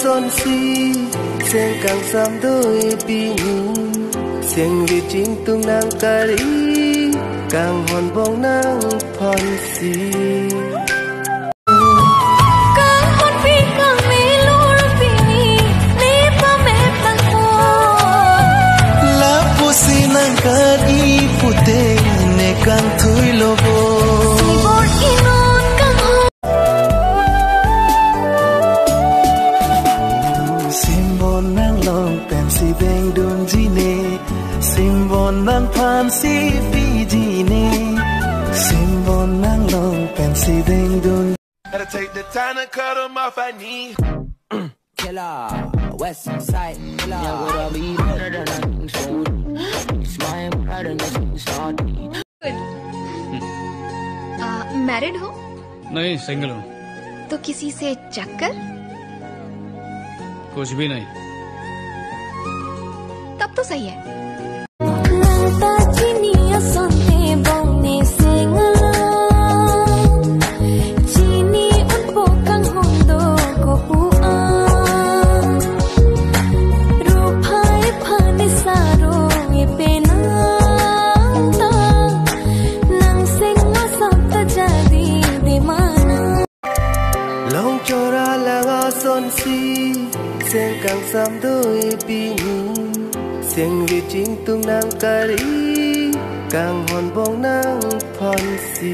son si sen càng sam đôi pini sen vi chính tung nang kari càng hòn bông nang phòn si nang kari putih ne kang thui lobo simbon nang long pen si beng dun ji ne simbon nang phan si fi ji ne simbon nang long pen si beng dun gotta take the time to cut them off I need killer west side killer yeah what I be better than I think so smile brighter than start good married हो? नहीं सिंगल हूँ। तो किसी से चक्कर? कुछ भी नहीं। तब तो सही है। son si sen càng sam đôi pini sen vi chính tung nang kari càng hòn bông nang phòn si